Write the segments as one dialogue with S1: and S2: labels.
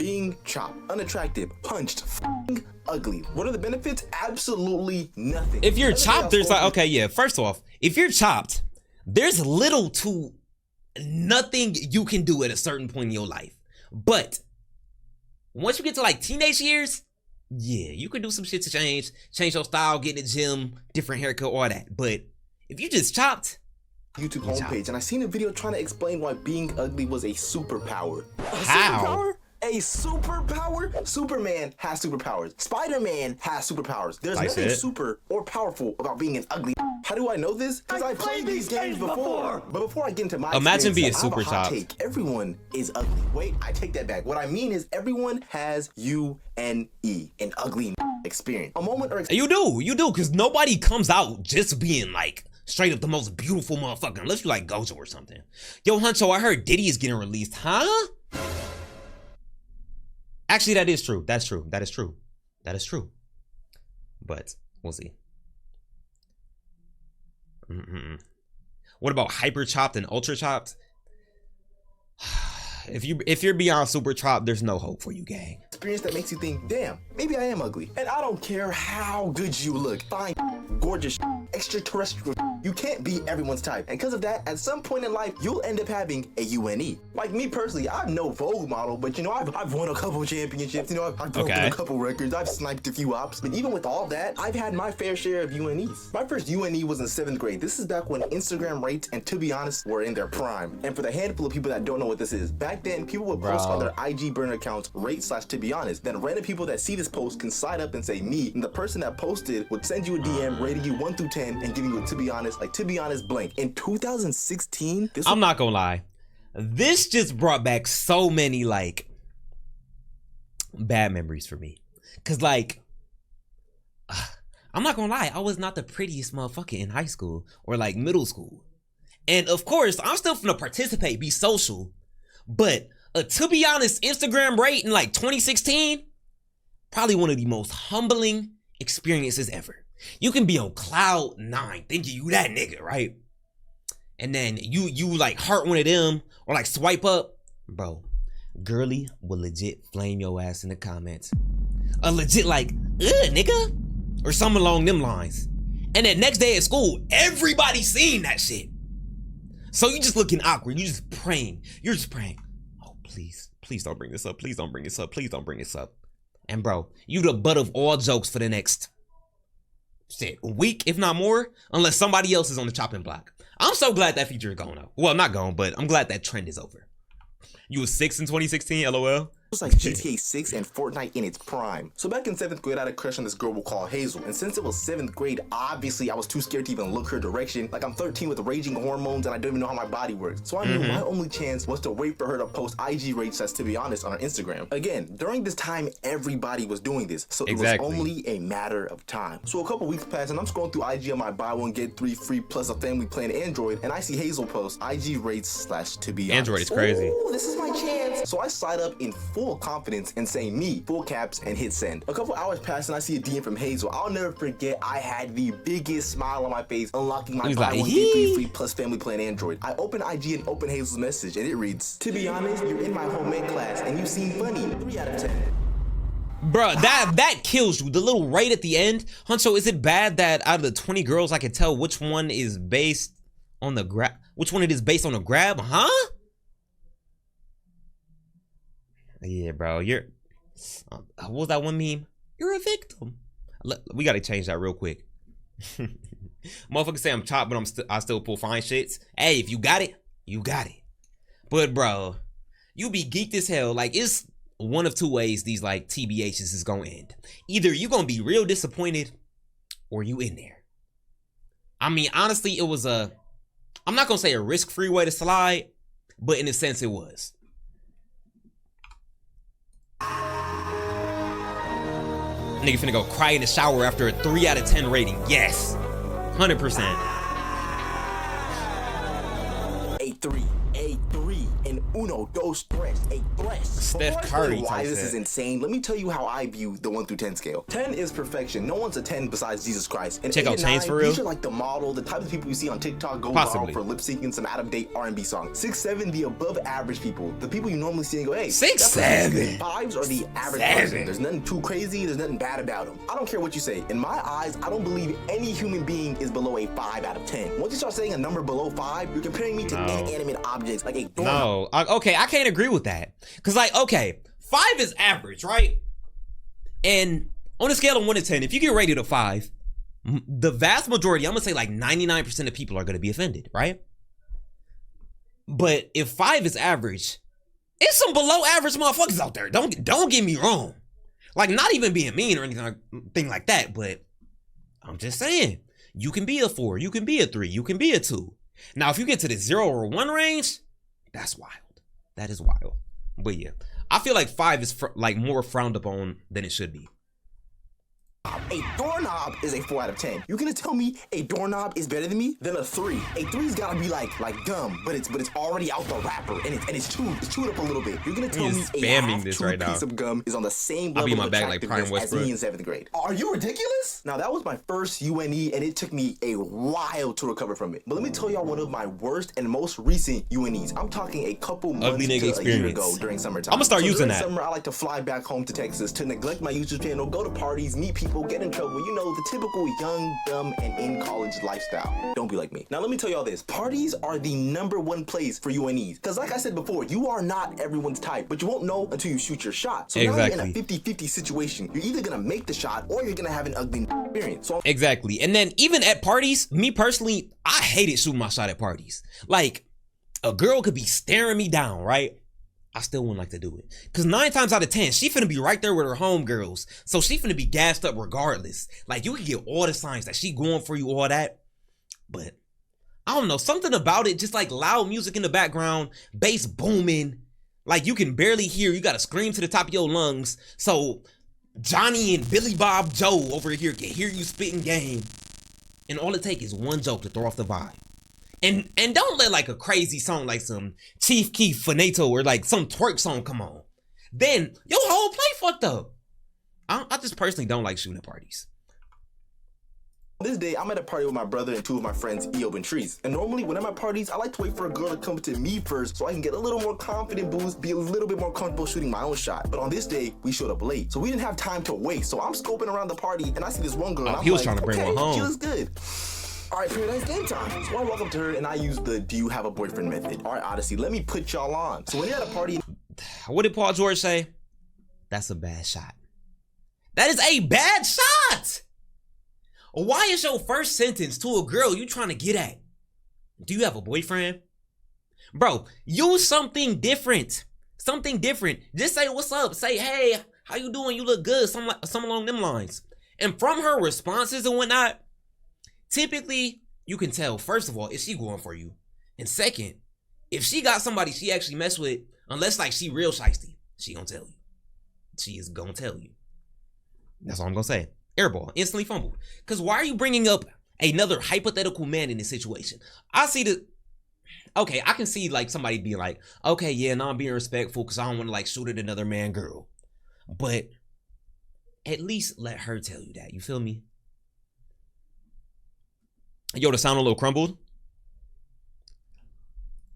S1: Being chopped, unattractive, punched, ugly. What are the benefits? Absolutely nothing.
S2: If you're chopped, there's like, okay, yeah, first off, if you're chopped, there's little to nothing you can do at a certain point in your life. But once you get to like teenage years, yeah, you can do some shit to change your style, get in the gym, different haircut, all that. But if you just chopped,
S1: YouTube homepage, and I seen a video trying to explain why being ugly was a superpower.
S2: How?
S1: Superpower? A superpower? Superman has superpowers. Spider-Man has superpowers. There's nothing super or powerful about being an ugly. How do I know this? Because I played these games before. But before I get into my
S2: imagine being super chopped.
S1: Everyone is ugly. Wait, I take that back. What I mean is everyone has UNE, an ugly experience. A moment or
S2: you do, because nobody comes out just being like straight up the most beautiful motherfucker, unless you like Gojo or something. Yo, Huncho, I heard Diddy is getting released, huh? Actually, that is true. That's true. That is true. That is true. But we'll see. What about hyper chopped and ultra chopped? If you're beyond super chopped, there's no hope for you, gang.
S1: Experience that makes you think, damn, maybe I am ugly. And I don't care how good you look. Fine, gorgeous, extraterrestrial. You can't be everyone's type. And because of that, at some point in life, you'll end up having a UNE. Like me personally, I'm no Vogue model, but you know, I've won a couple championships. You know, I've broken a couple records. I've sniped a few ops. But even with all that, I've had my fair share of UNEs. My first UNE was in 7th grade. This is back when Instagram rates and To Be Honest were in their prime. And for the handful of people that don't know what this is, back then, people would post on their IG burner accounts rate/To Be Honest. Then random people that see this post can slide up and say me, and the person that posted would send you a DM rating you 1 through 10 and giving you a To Be Honest, like To Be Honest blank. In 2016,
S2: I'm not gonna lie, this just brought back so many like bad memories for me. Cause like, I'm not gonna lie, I was not the prettiest motherfucker in high school or like middle school. And of course, I'm still finna participate, be social. But To Be Honest Instagram rate in like 2016, probably one of the most humbling experiences ever. You can be on cloud 9 thinking you that nigga, right? And then you like heart one of them or like swipe up, bro. Girly will legit flame your ass in the comments. A legit like, nigga, or something along them lines. And then next day at school, everybody seeing that shit. So you just looking awkward. You just praying. You're just praying. Oh, please don't bring this up. Please don't bring this up. Please don't bring this up. And bro, you the butt of all jokes for the next a week, if not more, unless somebody else is on the chopping block. I'm so glad that feature is gone though. Well, not gone, but I'm glad that trend is over. You was 6 in 2016, LOL.
S1: It was like GTA 6 and Fortnite in its prime. So back in 7th grade, I had a crush on this girl we'll call Hazel. And since it was 7th grade, obviously I was too scared to even look her direction. Like I'm 13 with raging hormones and I don't even know how my body works. So I knew my only chance was to wait for her to post IG rates that's To Be Honest on her Instagram. Again, during this time, everybody was doing this. So it was only a matter of time. So a couple weeks passed and I'm scrolling through IG on my buy one, get 3 free plus a family plan Android. And I see Hazel post IG rates/To Be Honest.
S2: Android is crazy.
S1: Ooh, this is my chance. So I slide up in full confidence and say me, full caps, and hit send. A couple hours pass and I see a DM from Hazel. I'll never forget, I had the biggest smile on my face unlocking my buy one, get 3 free plus family plan Android. I open IG and open Hazel's message and it reads, "To be honest, you're in my home ec class and you seem funny, 3 out of 10.
S2: Bruh, that kills you. The little rate at the end. Huncho, is it bad that out of the 20 girls I can tell which one is based on the grab? Which one it is based on a grab? Huh? Yeah, bro, you're what was that one meme? You're a victim. We gotta change that real quick. Motherfuckers say I'm chopped, but I still pull fine shits. Hey, if you got it, you got it. But bro, you be geeked as hell. Like it's one of 2 ways these like TBHs is gonna end. Either you gonna be real disappointed or you in there. I mean, honestly, it was I'm not gonna say a risk-free way to slide, but in a sense it was. Nigga finna go cry in the shower after a 3 out of 10 rating. Yes. 100%.
S1: A3, and uno, dos. most threats. A threat.
S2: Steph Curry
S1: Why
S2: type
S1: this
S2: shit.
S1: is insane? Let me tell you how I view the 1 through 10 scale. 10 is perfection. No one's a 10 besides Jesus Christ. And
S2: Check
S1: 8
S2: out
S1: and
S2: Chains
S1: 9,
S2: for real.
S1: these are like the model, the type of people you see on TikTok go
S2: Possibly.
S1: viral for lip syncing some out-of-date R&B song. 6, 7, the above average people. The people you normally see and go, hey,
S2: 6,
S1: that person's
S2: 7.
S1: good. 5s are the average
S2: 7.
S1: person. There's nothing too crazy. There's nothing bad about them. I don't care what you say. In my eyes, I don't believe any human being is below a 5 out of 10. Once you start saying a number below 5, you're comparing me to inanimate objects like a doorknob.
S2: No, okay, I can't agree with that. Cause like, okay, 5 is average, right? And on a scale of 1 to 10, if you get rated a 5, the vast majority, I'm gonna say like 99% of people are gonna be offended, right? But if 5 is average, it's some below average motherfuckers out there. Don't get me wrong. Like, not even being mean or anything like that, but I'm just saying, you can be a 4, you can be a 3, you can be a 2. Now, if you get to the 0 or 1 range, that's wild. That is wild. But yeah, I feel like 5 is like more frowned upon than it should be.
S1: A doorknob is a 4 out of 10. You're gonna tell me a doorknob is better than me? Than a 3. A 3's gotta be like gum, but it's already out the wrapper and it's chewed up a little bit. You're gonna tell me a half-chewed piece of gum is on the same level of attractiveness as me in 7th grade. Are you ridiculous? Now that was my first UNE and it took me a while to recover from it. But let me tell y'all one of my worst and most recent UNEs. I'm talking a couple months to a year ago during summertime.
S2: I'm gonna start using that.
S1: Summer, I like to fly back home to Texas to neglect my YouTube channel, go to parties, meet people, get in trouble. You know, the typical young, dumb, and in college lifestyle. Don't be like me. Now let me tell y'all this. Parties are the #1 place for UNEs. Because like I said before, you are not everyone's type, but you won't know until you shoot your shot. So now you're in a 50-50 situation. You're either gonna make the shot or you're gonna have an ugly experience. So
S2: exactly. And then even at parties, me personally, I hated shooting my shot at parties. Like, a girl could be staring me down, right? I still wouldn't like to do it. Cause 9 times out of 10, she finna be right there with her homegirls. So she finna be gassed up regardless. Like, you can get all the signs that she going for you, all that. But I don't know, something about it, just like loud music in the background, bass booming. Like, you can barely hear, you gotta scream to the top of your lungs. So Johnny and Billy Bob Joe over here can hear you spitting game. And all it takes is one joke to throw off the vibe. And don't let like a crazy song like some Chief Keef Finito or like some twerk song come on. Then your whole play fucked up. I just personally don't like shooting at parties.
S1: this day, I'm at a party with my brother and 2 of my friends, Eob and Trees. And normally when I'm at parties, I like to wait for a girl to come to me first so I can get a little more confident boost, be a little bit more comfortable shooting my own shot. But on this day, we showed up late. So we didn't have time to waste. So I'm scoping around the party and I see this one girl and I'm
S2: he was
S1: like,
S2: trying to bring
S1: okay,
S2: one home.
S1: she looks good. All right, Paradise, game time. So I walk up to her and I use the do you have a boyfriend method. All right, Odyssey, let me put y'all on. So when you're at a party...
S2: What did Paul George say? That's a bad shot. That is a bad shot. Why is your first sentence to a girl you trying to get at? Do you have a boyfriend? Bro, use something different. Something different. Just say, what's up? Say, hey, how you doing? You look good. Something along them lines. And from her responses and whatnot, typically, you can tell, first of all, is she going for you? And second, if she got somebody she actually mess with, unless like she real shiesty, she gonna tell you. She is gonna tell you. That's all I'm gonna say. Airball, instantly fumbled. Because why are you bringing up another hypothetical man in this situation? I see the... Okay, I can see like somebody being like, okay, yeah, no, I'm being respectful because I don't want to like shoot at another man girl. But at least let her tell you that. You feel me? Yo, the sound a little crumbled.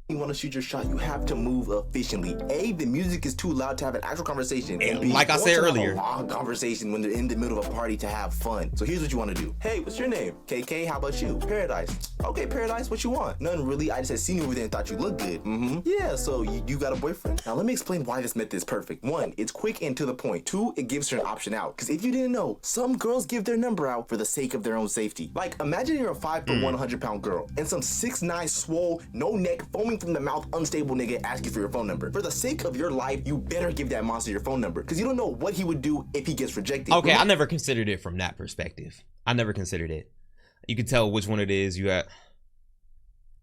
S1: You want to shoot your shot, you have to move efficiently. A, the music is too loud to have an actual conversation. And B,
S2: like I said earlier,
S1: a long conversation when they're in the middle of a party to have fun. So here's what you want to do. Hey, what's your name? KK, how about you? Paradise. Okay, Paradise, what you want? None really. I just had seen you over there and thought you looked good. Yeah, so you got a boyfriend? Now let me explain why this method is perfect. 1, it's quick and to the point. 2, it gives her an option out. Because if you didn't know, some girls give their number out for the sake of their own safety. Like, imagine you're a 5'1", 100-pound girl and some 6'9", swole, no neck, foaming from the mouth, unstable nigga ask you for your phone number. For the sake of your life, you better give that monster your phone number because you don't know what he would do if he gets rejected.
S2: Okay, I never considered it from that perspective. I never considered it. You can tell which one it is. You got...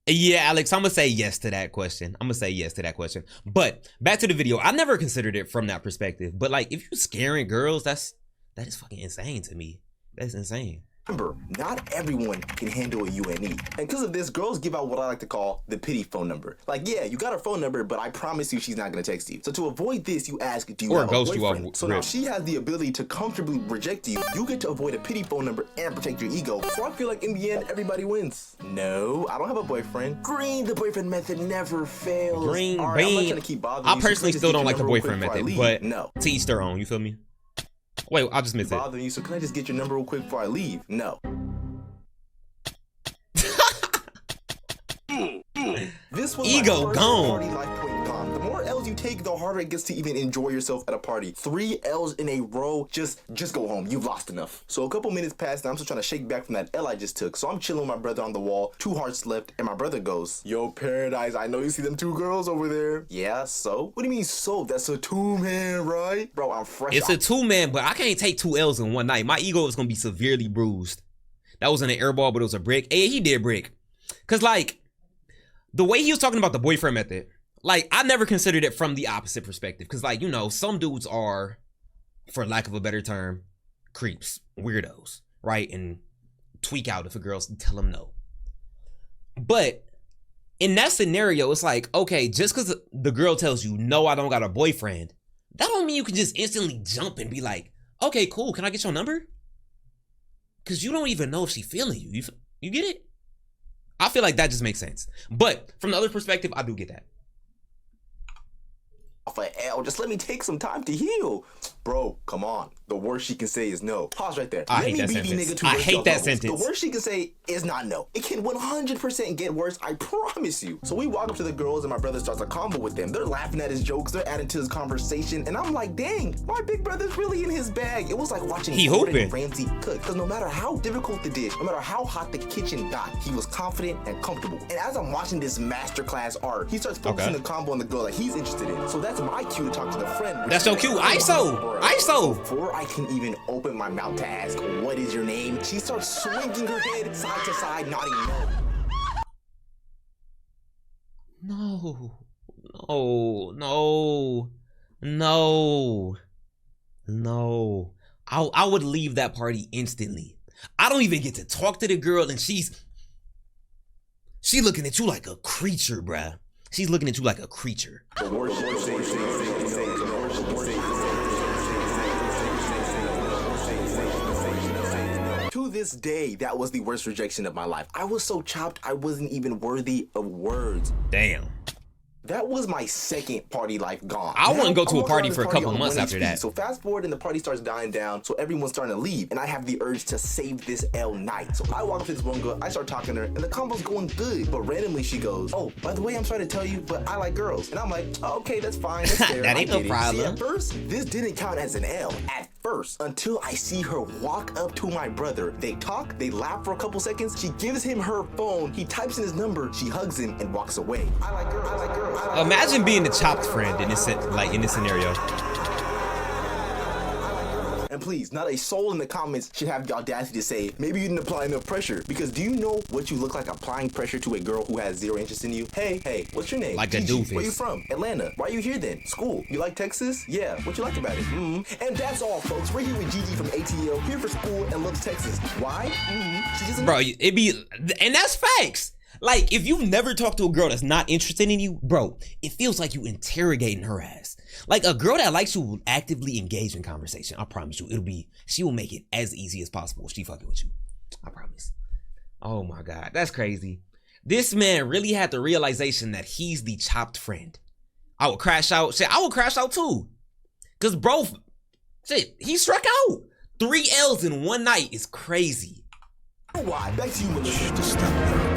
S2: Yeah, Alex, I'm gonna say yes to that question. But back to the video. I never considered it from that perspective. But like, if you're scaring girls, that is fucking insane to me. That's insane.
S1: Remember, not everyone can handle a UNE. And because of this, girls give out what I like to call the pity phone number. Like, yeah, you got her phone number, but I promise you she's not gonna text you. So to avoid this, you ask, do you have a boyfriend? So now she has the ability to comfortably reject you. You get to avoid a pity phone number and protect your ego. So I feel like in the end, everybody wins. No, I don't have a boyfriend. Green, the boyfriend method never fails.
S2: Green
S1: right,
S2: bean.
S1: I'm not trying to keep bothering
S2: I personally still don't like the boyfriend method, but
S1: no.
S2: to each their own, you feel me? Wait, I'll just miss it.
S1: Bothering you, so can I just get your number real quick before I leave? No. This was
S2: ego gone.
S1: Party life point gone. The more L's you take, the harder it gets to even enjoy yourself at a party. 3 L's in a row, just go home. You've lost enough. So a couple minutes passed, and I'm still trying to shake back from that L I just took. So I'm chilling with my brother on the wall, 2 hearts left, and my brother goes, "Yo, Paradise, I know you see them 2 girls over there." Yeah, so? What do you mean so? That's a 2-man, right? Bro, I'm fresh.
S2: It's a 2-man, but I can't take 2 L's in one night. My ego is gonna be severely bruised. That wasn't an air ball, but it was a brick. Hey, he did brick. Cause like, the way he was talking about the boyfriend method, like, I never considered it from the opposite perspective. Because, like, you know, some dudes are, for lack of a better term, creeps, weirdos, right? And tweak out if a girl's tell them no. But in that scenario, it's like, okay, just because the girl tells you, no, I don't got a boyfriend, that don't mean you can just instantly jump and be like, okay, cool, can I get your number? Because you don't even know if she feeling you. You get it? I feel like that just makes sense. But from the other perspective, I do get that.
S1: Off a L, just let me take some time to heal. Bro, come on. The worst she can say is no. Pause right there.
S2: I hate that sentence. I hate that sentence.
S1: The worst she can say is not no. It can 100% get worse, I promise you. So we walk up to the girls and my brother starts a combo with them. They're laughing at his jokes, they're adding to his conversation, and I'm like, dang, my big brother's really in his bag. It was like watching Gordon Ramsay cook. Because no matter how difficult the dish, no matter how hot the kitchen got, he was confident and comfortable. And as I'm watching this masterclass art, he starts focusing the combo on the girl that he's interested in. So that's my cue to talk to the friend.
S2: That's so cute. ISO. ISO.
S1: Before I can even open my mouth to ask, what is your name? She starts swinging her head side to side, nodding no. No. I would leave that party instantly. I don't even get to talk to the girl, and she looking at you like a creature, bruh. She's looking at you like a creature. To this day, that was the worst rejection of my life. I was so chopped, I wasn't even worthy of words.
S2: Damn.
S1: That was my second party life gone.
S2: I wouldn't go to a party for a couple months after that.
S1: So fast forward and the party starts dying down, so everyone's starting to leave, and I have the urge to save this L night. So I walk up to this one girl, I start talking to her, and the combo's going good, but randomly she goes, "Oh, by the way, I'm sorry to tell you, but I like girls." And I'm like, oh, okay, that's fine, that's fair.
S2: That ain't no problem.
S1: See, at first, this didn't count as an L. At first, until I see her walk up to my brother. They talk, they laugh for a couple seconds, she gives him her phone, he types in his number, she hugs him and walks away. I like girls, I like girls.
S2: Imagine being the chopped friend in this scenario.
S1: And please, not a soul in the comments should have the audacity to say, maybe you didn't apply enough pressure. Because do you know what you look like applying pressure to a girl who has 0 interest in you? Hey, what's your name?
S2: Like a doofus.
S1: Where you from? Atlanta. Why are you here then? School. You like Texas? Yeah. What you like about it? And that's all, folks. We're here with Gigi from ATL, here for school and loves Texas. Why? She doesn't.
S2: Bro, it be, and that's facts. Like, if you've never talked to a girl that's not interested in you, bro, it feels like you interrogating her ass. Like, a girl that likes you will actively engage in conversation. I promise you, she will make it as easy as possible if she fucking with you. I promise. Oh my God, that's crazy. This man really had the realization that he's the chopped friend. I would crash out. Shit, I would crash out too. Cause bro, shit, he struck out. 3 L's in one night is crazy.
S1: Why? Back to you, Melissa.